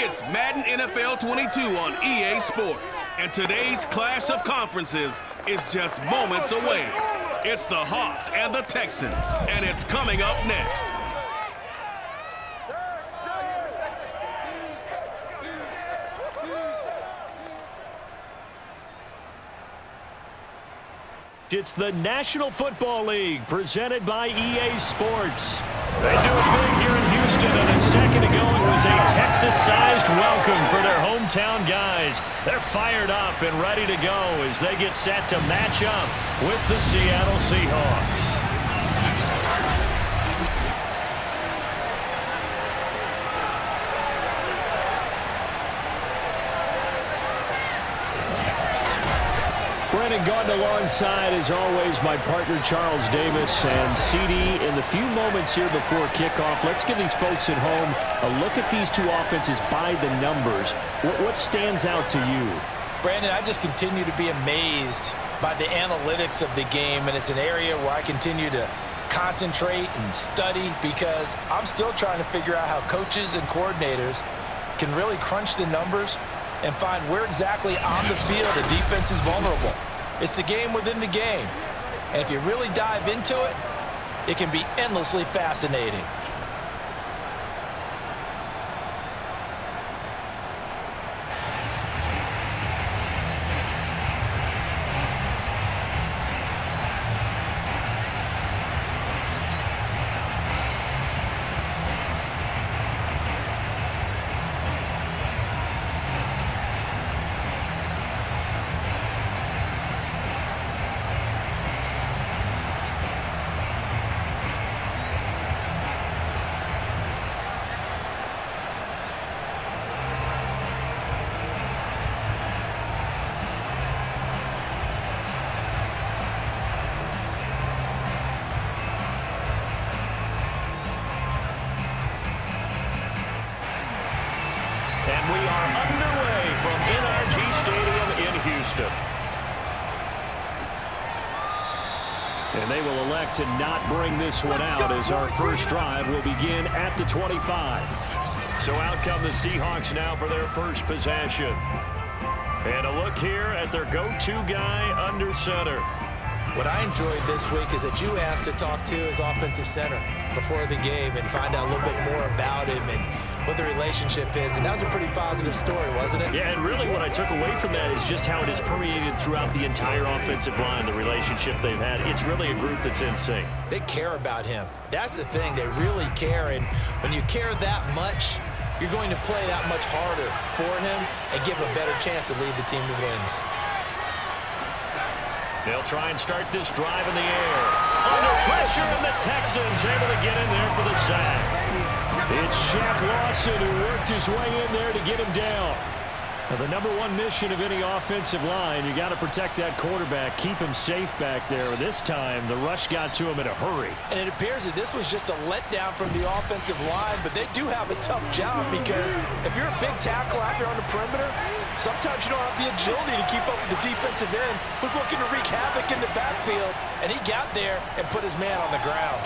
It's Madden NFL 22 on EA Sports, and today's clash of conferences is just moments away. It's the Hawks and the Texans, and it's coming up next. It's the National Football League presented by EA Sports. They do it big here in Houston, and a second ago it was a Texas-sized welcome for their hometown guys. They're fired up and ready to go as they get set to match up with the Seattle Seahawks. Brandon Gaunt alongside, as always, my partner Charles Davis. And CD, in the few moments here before kickoff, let's give these folks at home a look at these two offenses by the numbers. What stands out to you? Brandon, I just continue to be amazed by the analytics of the game, and it's an area where I continue to concentrate and study because I'm still trying to figure out how coaches and coordinators can really crunch the numbers and find where exactly on the field the defense is vulnerable. It's the game within the game. And if you really dive into it, it can be endlessly fascinating. And we are underway from NRG Stadium in Houston. And they will elect to not bring this one out as our first drive will begin at the 25. So out come the Seahawks now for their first possession. And a look here at their go-to guy under center. What I enjoyed this week is that you asked to talk to his offensive center before the game and find out a little bit more about him and what the relationship is. And that was a pretty positive story, wasn't it? Yeah, and really what I took away from that is just how it has permeated throughout the entire offensive line, the relationship they've had. It's really a group that's in sync. They care about him. That's the thing. They really care. And when you care that much, you're going to play that much harder for him and give him a better chance to lead the team to wins. They'll try and start this drive in the air. Under pressure, and the Texans able to get in there for the sack. It's Shaq Lawson who worked his way in there to get him down. Now, the number one mission of any offensive line, you got to protect that quarterback, keep him safe back there. This time, the rush got to him in a hurry. And it appears that this was just a letdown from the offensive line, but they do have a tough job because if you're a big tackle out there on the perimeter, sometimes you don't have the agility to keep up with the defensive end who's looking to wreak havoc in the backfield, and he got there and put his man on the ground.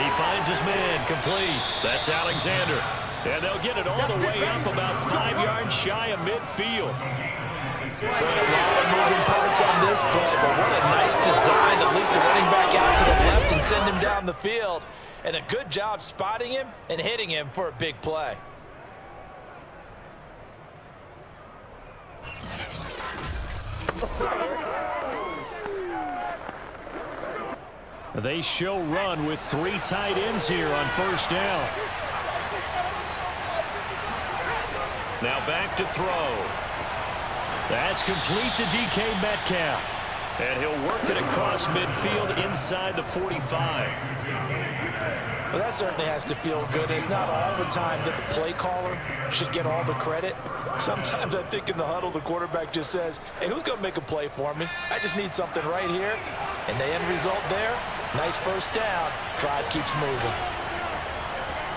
He finds his man complete. That's Alexander. And they'll get it all the way up about 5 yards shy of midfield. A lot of moving parts on this play, but what a nice design to leap the running back out to the left and send him down the field. And a good job spotting him and hitting him for a big play. They show run with 3 tight ends here on first down. Now back to throw. That's complete to DK Metcalf. And he'll work it across midfield inside the 45. Well, that certainly has to feel good. It's not all the time that the play caller should get all the credit. Sometimes I think in the huddle, the quarterback just says, hey, who's going to make a play for me? I just need something right here. And the end result there, nice first down. Drive keeps moving.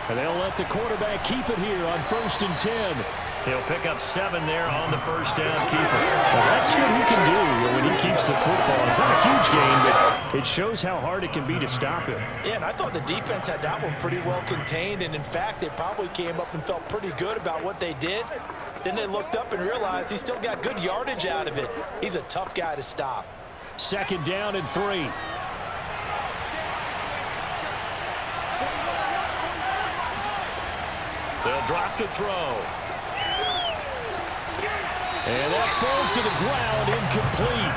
And they'll let the quarterback keep it here on 1st and 10. He'll pick up 7 there on the first down keeper. Well, that's what he can do when he keeps the football. It's not a huge gain, but it shows how hard it can be to stop him. Yeah, and I thought the defense had that one pretty well contained, and in fact, they probably came up and felt pretty good about what they did. Then they looked up and realized he still got good yardage out of it. He's a tough guy to stop. 2nd down and 3. They'll drop to throw. And that falls to the ground, incomplete.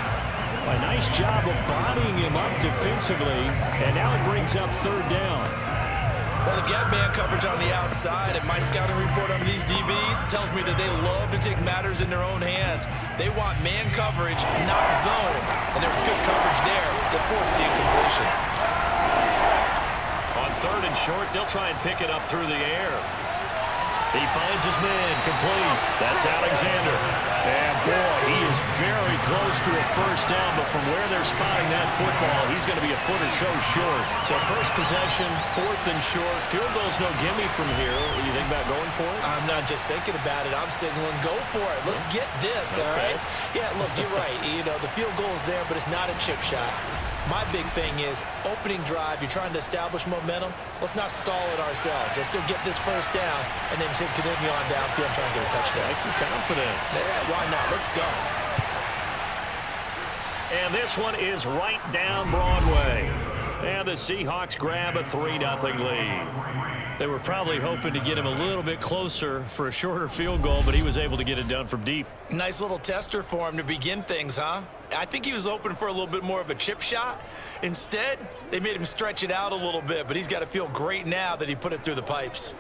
A nice job of bodying him up defensively, and now it brings up 3rd down. Well, they've got man coverage on the outside, and my scouting report on these DBs tells me that they love to take matters in their own hands. They want man coverage, not zone. And there was good coverage there that forced the incompletion. On 3rd and short, they'll try and pick it up through the air. He finds his man, complete. That's Alexander. And boy, he is very close to a first down, but from where they're spotting that football, he's going to be a foot or so short. So first possession, 4th and short. Field goal's no gimme from here. What do you think about going for it? I'm not just thinking about it. I'm signaling, go for it. Let's get this, all right? Yeah, look, you're right. You know, the field goal is there, but it's not a chip shot. My big thing is opening drive. You're trying to establish momentum. Let's not stall it ourselves. Let's go get this first down and then continue on downfield and try and get a touchdown. Like your confidence. Yeah, why not? Let's go. And this one is right down Broadway. And the Seahawks grab a 3-0 lead. They were probably hoping to get him a little bit closer for a shorter field goal, but he was able to get it done from deep. Nice little tester for him to begin things, huh? I think he was open for a little bit more of a chip shot. Instead, they made him stretch it out a little bit, but he's got to feel great now that he put it through the pipes.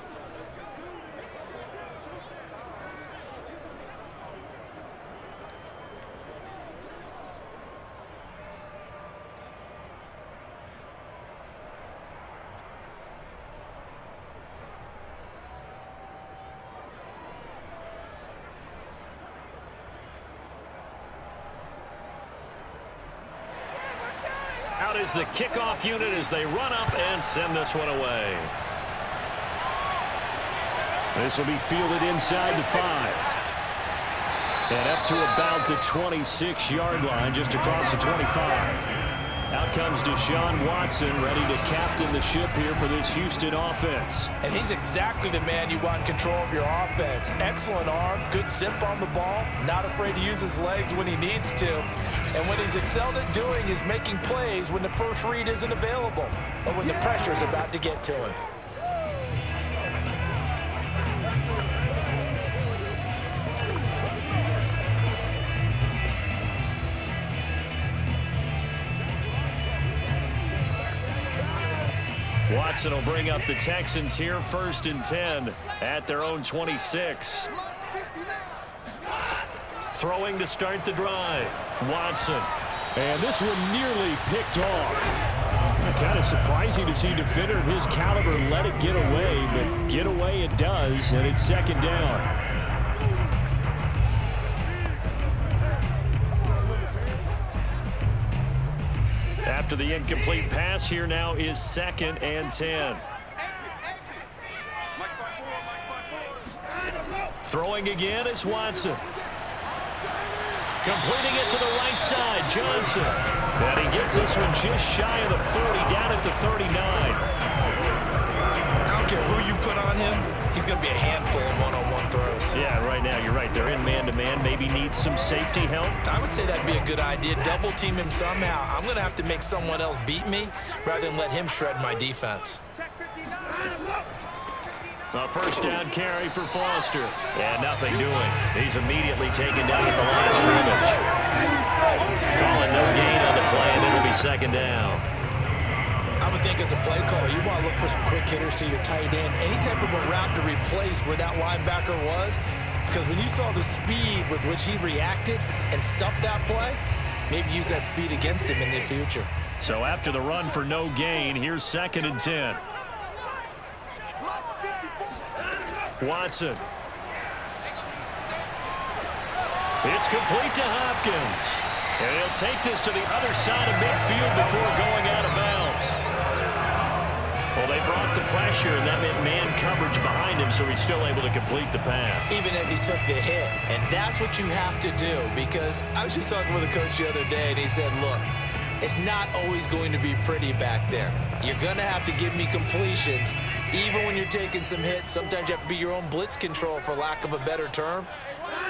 Out is the kickoff unit as they run up and send this one away. This will be fielded inside the 5. And up to about the 26-yard line, just across the 25. Out comes Deshaun Watson, ready to captain the ship here for this Houston offense. And he's exactly the man you want in control of your offense. Excellent arm, good zip on the ball, not afraid to use his legs when he needs to. And what he's excelled at doing is making plays when the first read isn't available or when the pressure's about to get to him. Watson will bring up the Texans here, 1st and 10 at their own 26. Throwing to start the drive. Watson. And this one nearly picked off. Kind of surprising to see a defender of his caliber let it get away, but get away it does, and it's 2nd down. After the incomplete pass, here now is 2nd and 10. Throwing again is Watson. Completing it to the right side, Johnson. And he gets this one just shy of the 40, down at the 39. I don't care who you put on him, he's going to be a handful of one-on-one throws. Yeah, right now, you're right. They're in man-to-man. Maybe needs some safety help. I would say that'd be a good idea. Double team him somehow. I'm going to have to make someone else beat me rather than let him shred my defense. A first down carry for Foster. And nothing doing. He's immediately taken down at the line of scrimmage. Calling no gain on the play, and it'll be 2nd down. I would think as a play caller, you want to look for some quick hitters to your tight end. Any type of a route to replace where that linebacker was. Because when you saw the speed with which he reacted and stuffed that play, maybe use that speed against him in the future. So after the run for no gain, here's 2nd and 10. Watson. It's complete to Hopkins. And he'll take this to the other side of midfield before going out of bounds. Well, they brought took the pressure, and that meant man coverage behind him, so he's still able to complete the pass. Even as he took the hit. And that's what you have to do, because I was just talking with a coach the other day, and he said, look, it's not always going to be pretty back there. You're going to have to give me completions. Even when you're taking some hits, sometimes you have to be your own blitz control, for lack of a better term.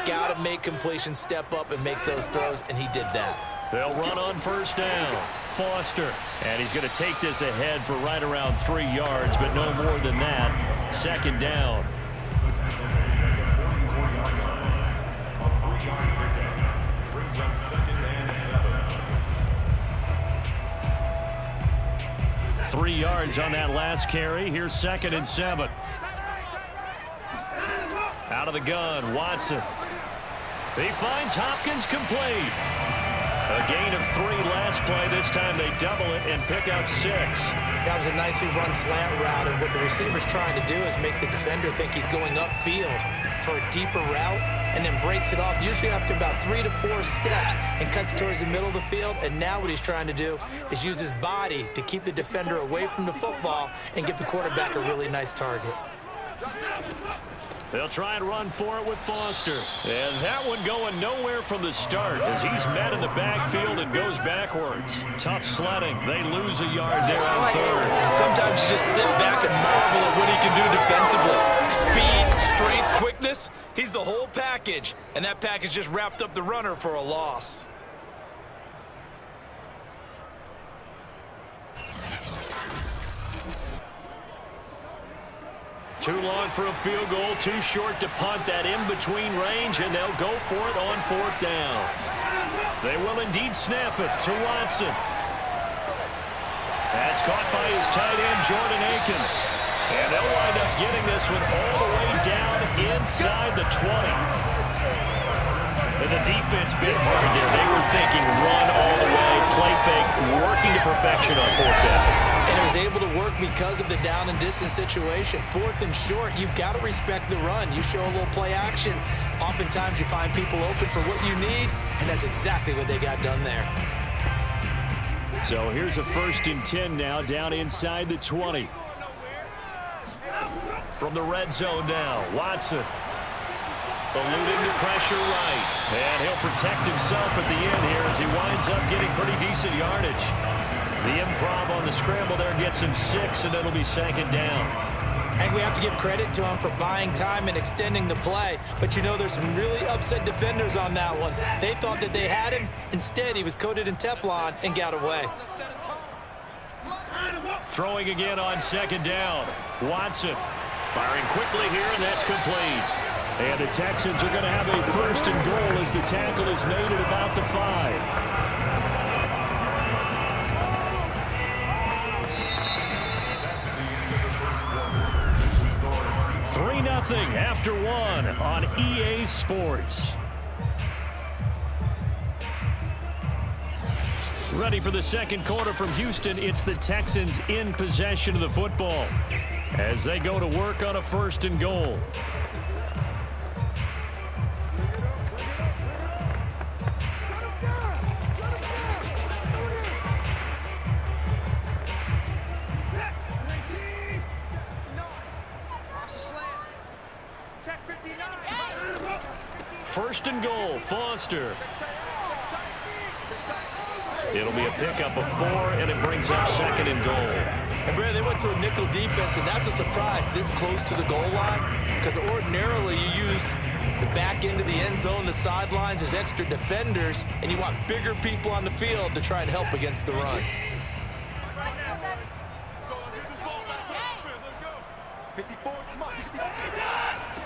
Got to make completions, step up and make those throws, and he did that. They'll run on first down. Foster. And he's going to take this ahead for right around 3 yards, but no more than that. Second down. Brings up 2nd and 7. 3 yards on that last carry. Here's 2nd and 7. Out of the gun, Watson. He finds Hopkins complete. A gain of 3 last play. This time they double it and pick up 6. That was a nicely run slant route, and what the receiver's trying to do is make the defender think he's going upfield for a deeper route, and then breaks it off, usually after about 3 to 4 steps, and cuts towards the middle of the field. And now what he's trying to do is use his body to keep the defender away from the football and give the quarterback a really nice target. They'll try and run for it with Foster. And that one going nowhere from the start as he's met in the backfield and goes backwards. Tough sledding. They lose a yard there on 3rd. Sometimes you just sit back and marvel at what he can do defensively. Speed, strength, quickness. He's the whole package. And that package just wrapped up the runner for a loss. Too long for a field goal, too short to punt that in-between range, and they'll go for it on 4th down. They will indeed snap it to Watson. That's caught by his tight end, Jordan Akins. And they'll wind up getting this one all the way down inside the 20. And the defense bit hard there. They were thinking run all the way, play fake, working to perfection on 4th down. And it was able to work because of the down and distance situation. 4th and short, you've got to respect the run. You show a little play action. Oftentimes you find people open for what you need, and that's exactly what they got done there. So here's a 1st and 10 now, down inside the 20. From the red zone now, Watson. Eluding the pressure right. And he'll protect himself at the end here as he winds up getting pretty decent yardage. The improv on the scramble there gets him 6, and it'll be 2nd down. And we have to give credit to him for buying time and extending the play. But you know, there's some really upset defenders on that one. They thought that they had him. Instead, he was coated in Teflon and got away. Throwing again on 2nd down. Watson firing quickly here, and that's complete. And the Texans are going to have a 1st and goal as the tackle is made at about the 5. 3-0 after 1 on EA Sports. Ready for the 2nd quarter from Houston. It's the Texans in possession of the football as they go to work on a 1st and goal. First and goal, Foster. It'll be a pickup of 4, and it brings up 2nd and goal. And Brad, they went to a nickel defense, and that's a surprise this close to the goal line, because ordinarily you use the back end of the end zone, the sidelines as extra defenders, and you want bigger people on the field to try and help against the run.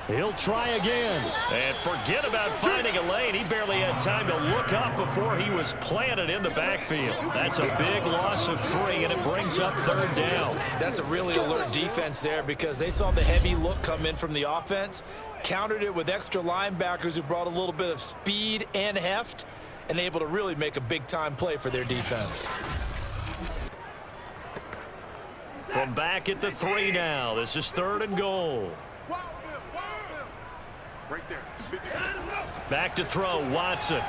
He'll try again. And forget about finding a lane. He barely had time to look up before he was planted in the backfield. That's a big loss of 3, and it brings up 3rd down. That's a really alert defense there because they saw the heavy look come in from the offense, countered it with extra linebackers who brought a little bit of speed and heft, and able to really make a big-time play for their defense. From back at the 3 now. This is 3rd and goal. Right there. Back to throw, Watson.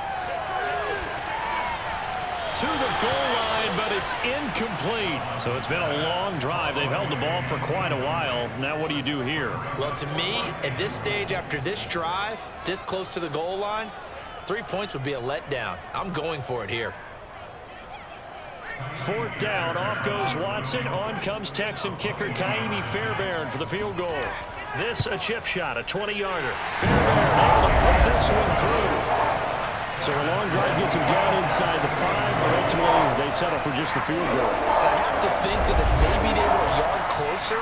to the goal line, but it's incomplete. So it's been a long drive. They've held the ball for quite a while. Now what do you do here? Well, to me, at this stage, after this drive, this close to the goal line, 3 points would be a letdown. I'm going for it here. 4th down. Off goes Watson. On comes Texan kicker Kaimi Fairbairn for the field goal. This a chip shot, a 20-yarder. Fairbairn able to put this one through. So a long drive gets him down inside the 5, but ultimately they settle for just the field goal. I have to think that if maybe they were a yard closer,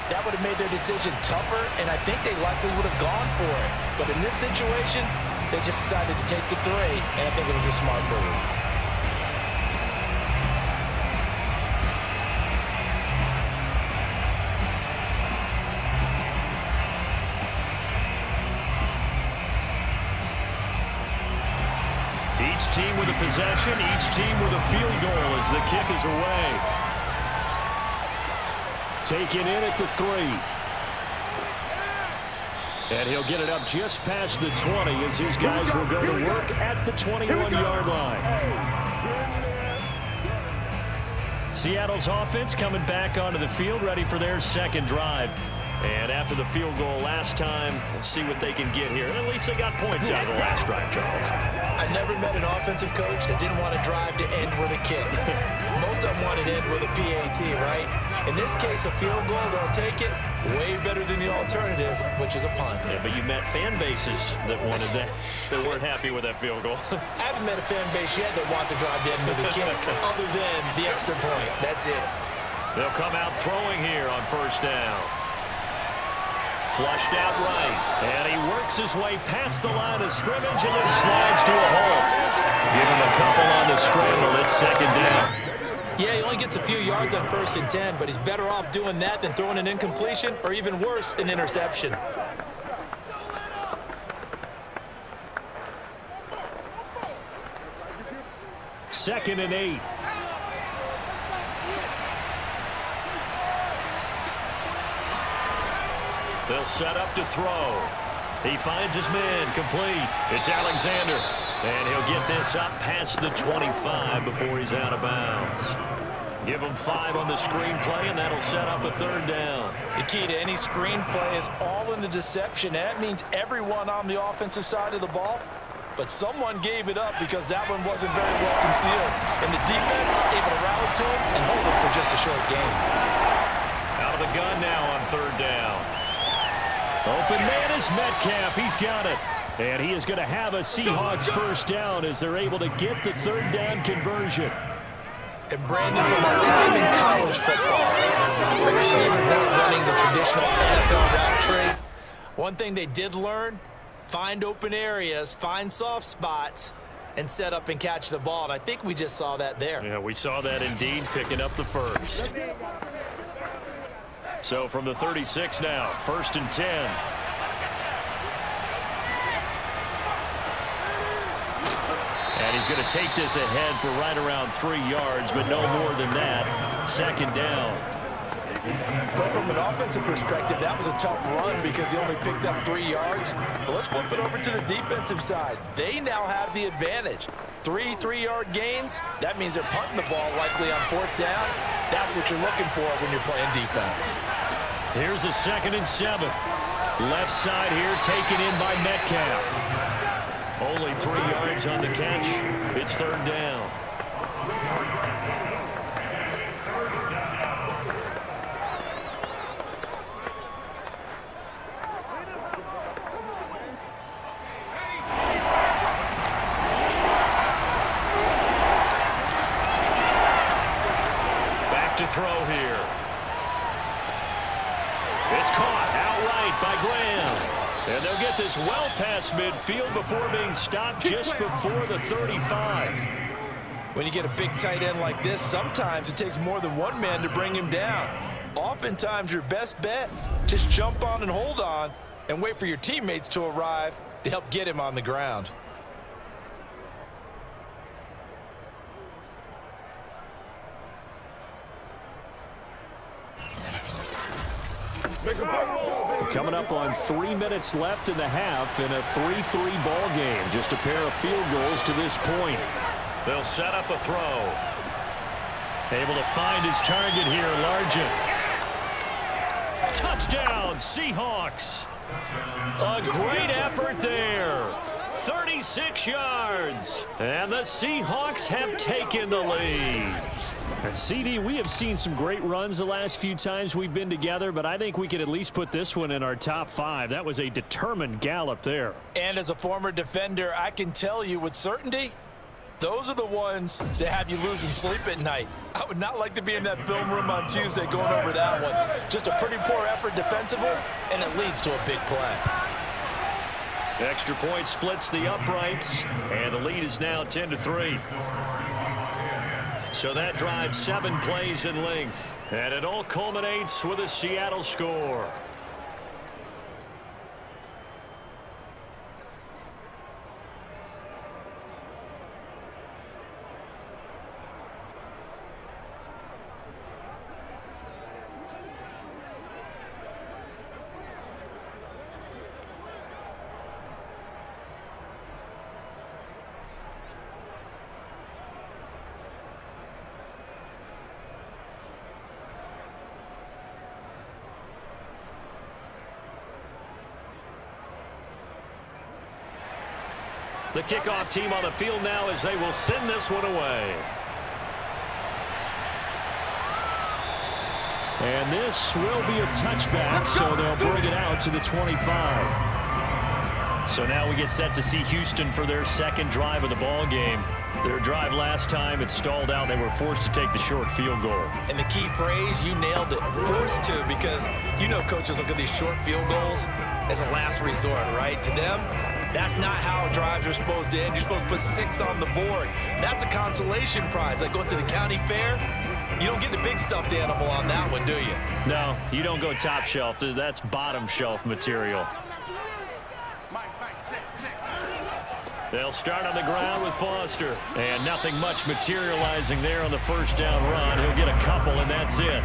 that would have made their decision tougher, and I think they likely would have gone for it. But in this situation, they just decided to take the 3, and I think it was a smart move. Each team with a possession, each team with a field goal as the kick is away. Taken in at the 3. And he'll get it up just past the 20 as his guys will go to work at the 21-yard line. Seattle's offense coming back onto the field, ready for their second drive. And after the field goal last time, we'll see what they can get here. And at least they got points out of the last drive, Charles. I never met an offensive coach that didn't want to drive to end with a kick. Most of them wanted to end with a PAT, right? In this case, a field goal, they'll take it. Way better than the alternative, which is a punt. Yeah, but you met fan bases that wanted that, that weren't happy with that field goal. I haven't met a fan base yet that wants to drive to end with a kick, other than the extra point. That's it. They'll come out throwing here on 1st down. Flushed out right, and he works his way past the line of scrimmage and then slides to a hole. Give him a couple on the scramble. It's 2nd down. Yeah, he only gets a few yards on 1st and 10, but he's better off doing that than throwing an incompletion or even worse, an interception. Second and 8. They'll set up to throw. He finds his man, complete. It's Alexander. And he'll get this up past the 25 before he's out of bounds. Give him 5 on the screenplay, and that'll set up a 3rd down. The key to any screenplay is all in the deception. That means everyone on the offensive side of the ball, but someone gave it up because that one wasn't very well concealed. And the defense able to rally to him and hold him for just a short gain. Out of the gun now on 3rd down. Open man is Metcalf. He's got it. And he is going to have a Seahawks 1st down as they're able to get the 3rd down conversion. And Brandon, from our time in college football, the receivers weren't running the traditional NFL route tree. One thing they did learn, find open areas, find soft spots, and set up and catch the ball. And I think we just saw that there. Yeah, we saw that indeed, picking up the 1st. So from the 36 now, 1st and 10. And he's going to take this ahead for right around 3 yards, but no more than that. 2nd down. But from an offensive perspective, that was a tough run because he only picked up 3 yards. But let's flip it over to the defensive side. They now have the advantage. 3 3-yard gains, that means they're punting the ball likely on 4th down. That's what you're looking for when you're playing defense. Here's a 2nd and 7. Left side here taken in by Metcalf. Only 3 yards on the catch. It's 3rd down. Back to throw here. It's caught outright by Graham. And they'll get this well past midfield before being stopped just before the 35. When you get a big tight end like this, sometimes it takes more than one man to bring him down. Oftentimes, your best bet, just jump on and hold on and wait for your teammates to arrive to help get him on the ground. Coming up on 3 minutes left in the half in a 3-3 ball game. Just a pair of field goals to this point. They'll set up a throw. Able to find his target here, Largent. Touchdown, Seahawks. A great effort there. 36 yards. And the Seahawks have taken the lead. And CD, we have seen some great runs the last few times we've been together, but I think we could at least put this one in our top 5. That was a determined gallop there. And as a former defender, I can tell you with certainty, those are the ones that have you losing sleep at night. I would not like to be in that film room on Tuesday going over that one. Just a pretty poor effort defensively, and it leads to a big play. Extra point splits the uprights, and the lead is now 10-3. So that drives 7 plays in length, and it all culminates with a Seattle score. The kickoff team on the field now as they will send this one away. And this will be a touchback, so they'll bring it out to the 25. So now we get set to see Houston for their second drive of the ball game. Their drive last time, it stalled out. They were forced to take the short field goal. And the key phrase, you nailed it, forced to, because you know coaches look at these short field goals as a last resort, right? To them, that's not how drives are supposed to end. You're supposed to put 6 on the board. That's a consolation prize. Like going to the county fair, you don't get the big stuffed animal on that one, do you? No, you don't go top shelf. That's bottom shelf material. They'll start on the ground with Foster. And nothing much materializing there on the first down run. He'll get a couple, and that's it.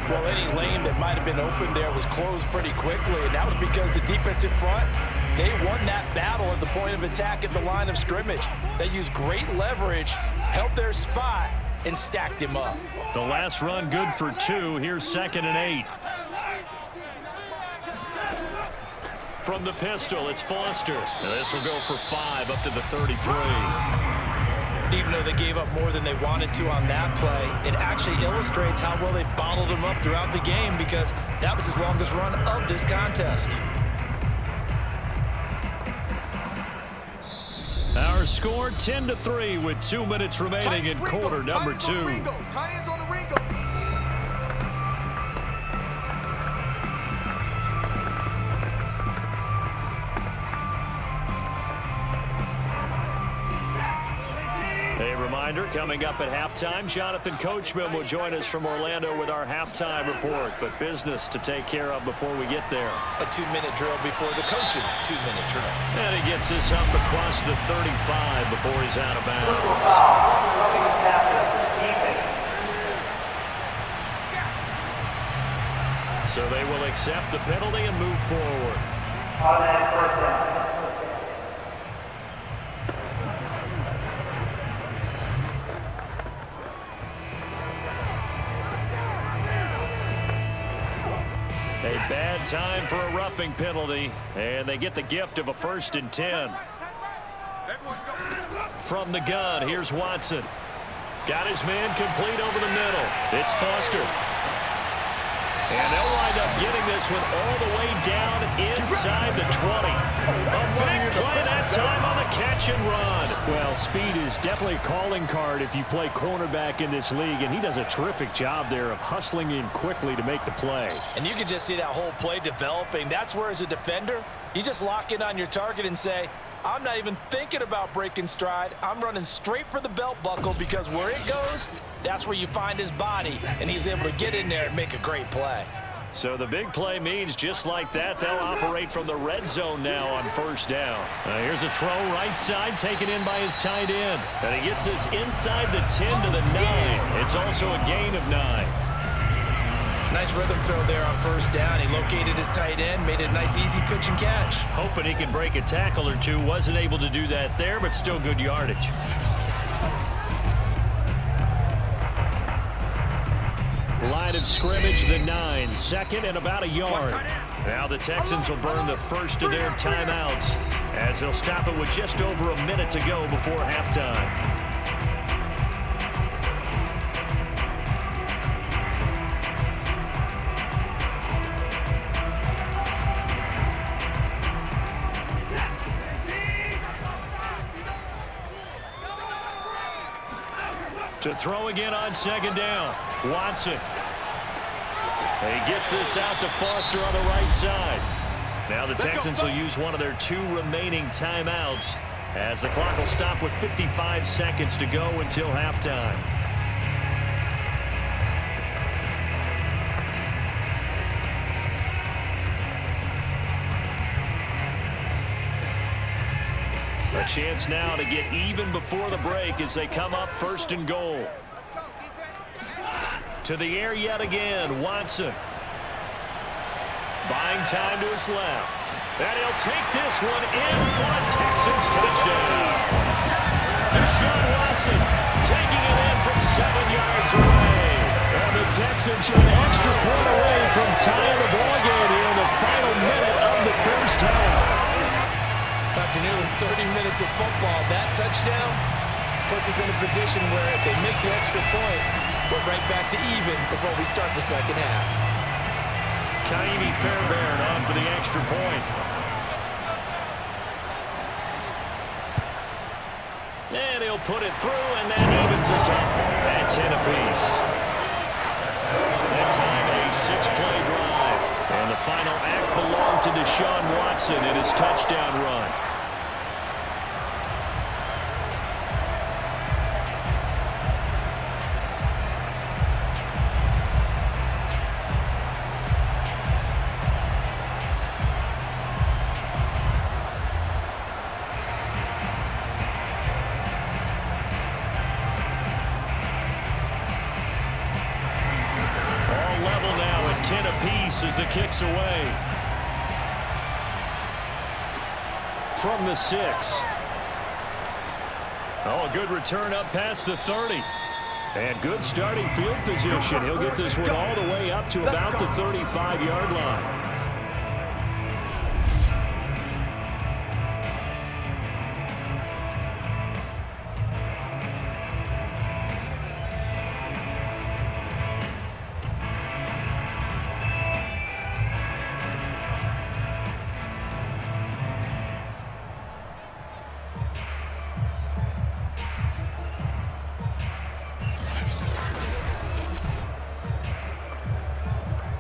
Well, any lane that might have been open there was closed pretty quickly, and that was because the defensive front, they won that battle at the point of attack at the line of scrimmage. They used great leverage, held their spot, and stacked him up. The last run good for 2. Here's 2nd and 8. From the pistol, it's Foster. And this will go for 5 up to the 33. Even though they gave up more than they wanted to on that play, it actually illustrates how well they bottled him up throughout the game, because that was his longest run of this contest. Our score 10-3 with 2 minutes remaining in quarter number 2. A reminder, coming up at halftime, Jonathan Coachman will join us from Orlando with our halftime report, but business to take care of before we get there. A 2-minute drill before the coach's 2-minute drill. And he gets this up across the 35 before he's out of bounds. So they will accept the penalty and move forward. First down. A bad time for a roughing penalty, and they get the gift of a 1st and 10. From the gun, here's Watson. Got his man complete over the middle. It's Foster. And they'll wind up getting this one all the way down inside the 20. A big play that time on the catch and run. Well, speed is definitely a calling card if you play cornerback in this league, and he does a terrific job there of hustling in quickly to make the play. And you can just see that whole play developing. That's where, as a defender, you just lock in on your target and say, I'm not even thinking about breaking stride. I'm running straight for the belt buckle, because where it goes, that's where you find his body. And he was able to get in there and make a great play. So the big play means just like that, they'll operate from the red zone now on 1st down. Here's a throw right side, taken in by his tight end. And he gets this inside the 10 to the 9. It's also a gain of 9. Nice rhythm throw there on 1st down. He located his tight end, made it a nice easy pitch and catch. Hoping he could break a tackle or two. Wasn't able to do that there, but still good yardage. line of scrimmage, the 9. 2nd and about a yard. Now the Texans will burn the first of their timeouts as they'll stop it with just over a minute to go before halftime. To throw again on 2nd down. Watson. He gets this out to Foster on the right side. Now the Texans will use one of their 2 remaining timeouts as the clock will stop with 55 seconds to go until halftime. A chance now to get even before the break as they come up 1st and goal. To the air yet again, Watson. Buying time to his left. And he'll take this one in for a Texans touchdown. Deshaun Watson taking it in from 7 yards away. And the Texans are an extra point away from tying the ballgame here in the final minute of the first half. After nearly 30 minutes of football, that touchdown puts us in a position where if they make the extra point, we're right back to even before we start the second half. Kaimi Fairbairn on for the extra point. And he'll put it through, and that evens us up at 10 apiece. That time a 6-play drive. And the final act belonged to Deshaun Watson in his touchdown run. As the kick's away. From the 6. Oh, a good return up past the 30. And good starting field position. He'll get this one all the way up to about the 35-yard line.